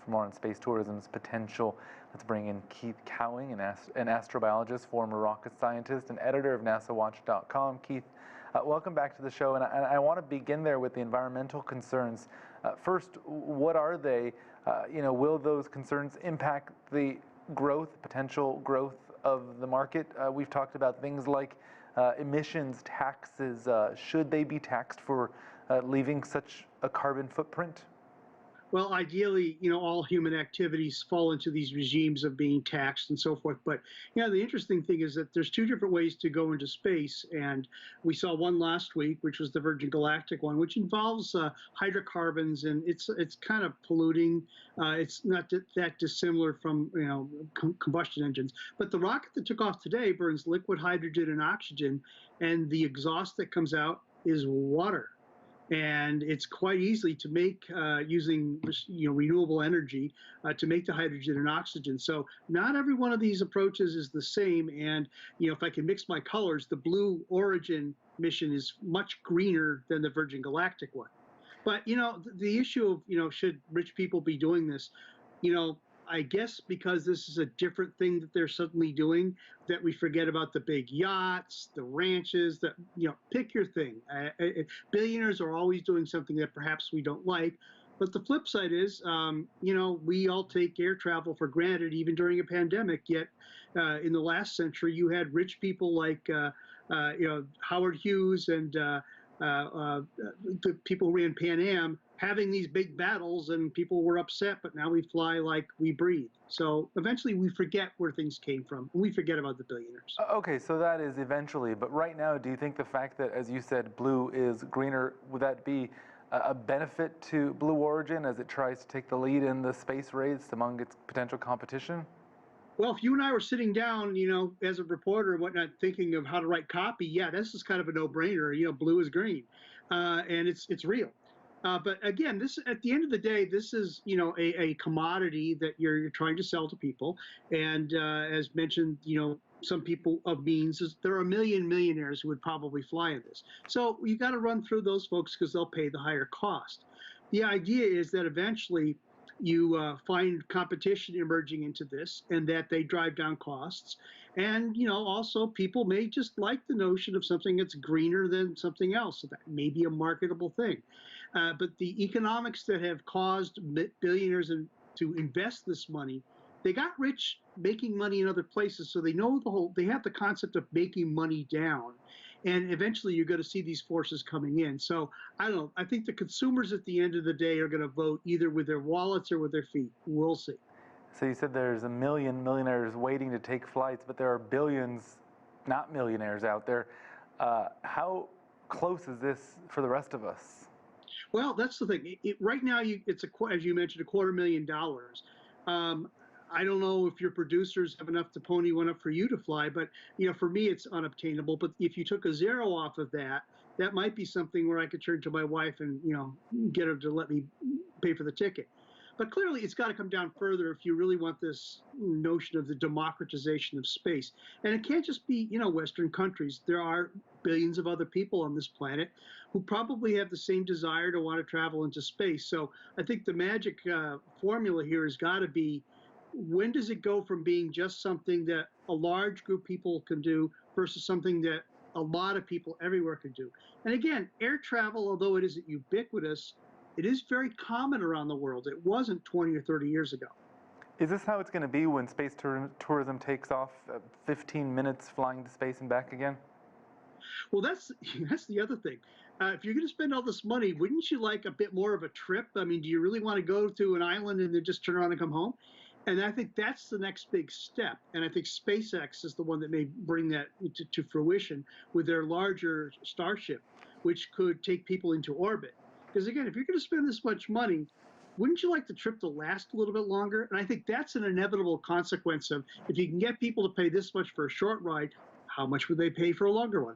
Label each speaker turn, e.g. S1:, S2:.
S1: For more on space tourism's potential, let's bring in Keith Cowing, an astrobiologist, former rocket scientist, and editor of NASAWatch.com. Keith, welcome back to the show, and I want to begin there with the environmental concerns. First, what are they? Will those concerns impact the potential growth of the market? We've talked about things like emissions taxes. Should they be taxed for leaving such a carbon footprint?
S2: Well, ideally, all human activities fall into these regimes of being taxed and so forth. But the interesting thing is that there's two different ways to go into space, and we saw one last week, which was the Virgin Galactic one, which involves hydrocarbons, and it's kind of polluting. It's not that dissimilar from combustion engines. But the rocket that took off today burns liquid hydrogen and oxygen, and the exhaust that comes out is water. And it's quite easily to make using renewable energy to make the hydrogen and oxygen. So not every one of these approaches is the same. And if I can mix my colors, the Blue Origin mission is much greener than the Virgin Galactic one. But the issue of should rich people be doing this? I guess because this is a different thing that they're suddenly doing, that we forget about the big yachts, the ranches, that, pick your thing. Billionaires are always doing something that perhaps we don't like. But the flip side is, we all take air travel for granted, even during a pandemic. Yet in the last century, you had rich people like, Howard Hughes and the people who ran Pan Am having these big battles, and people were upset, but now we fly like we breathe. So eventually we forget where things came from, and we forget about the billionaires.
S1: Okay, so that is eventually, but right now, do you think the fact that, as you said, blue is greener, would that be a benefit to Blue Origin as it tries to take the lead in the space race among its potential competition?
S2: Well, if you and I were sitting down, as a reporter and whatnot, thinking of how to write copy, yeah, this is kind of a no-brainer. Blue is green, and it's real. But again, this at the end of the day, this is a commodity that you're trying to sell to people. And as mentioned, some people of means, there are a million millionaires who would probably fly in this. So you got to run through those folks because they'll pay the higher cost. The idea is that eventually you find competition emerging into this, and that they drive down costs. And also people may just like the notion of something that's greener than something else. So that may be a marketable thing. But the economics that have caused billionaires to invest this money, they got rich making money in other places, so they know they have the concept of making money down. And eventually you're going to see these forces coming in. So I don't know. I think the consumers at the end of the day are going to vote either with their wallets or with their feet. We'll see.
S1: So you said there's a million millionaires waiting to take flights, but there are billions not millionaires out there. How close is this for the rest of us?
S2: Well, that's the thing. Right now, it's as you mentioned, $250,000. I don't know if your producers have enough to pony one up for you to fly, but for me, it's unobtainable. But if you took a zero off of that, that might be something where I could turn to my wife and get her to let me pay for the ticket. But clearly, it's got to come down further if you really want this notion of the democratization of space. And it can't just be Western countries. There are billions of other people on this planet who probably have the same desire to want to travel into space. So I think the magic formula here has got to be, when does it go from being just something that a large group of people can do versus something that a lot of people everywhere can do? And again, air travel, although it isn't ubiquitous, it is very common around the world. It wasn't 20 or 30 years ago.
S1: Is this how it's going to be when space tourism takes off, 15 minutes flying to space and back again?
S2: Well, that's the other thing. If you're going to spend all this money, wouldn't you like a bit more of a trip? I mean, do you really want to go to an island and then just turn around and come home? And I think that's the next big step. And I think SpaceX is the one that may bring that to fruition with their larger Starship, which could take people into orbit. Because again, if you're going to spend this much money, wouldn't you like the trip to last a little bit longer? And I think that's an inevitable consequence of, if you can get people to pay this much for a short ride, how much would they pay for a longer one?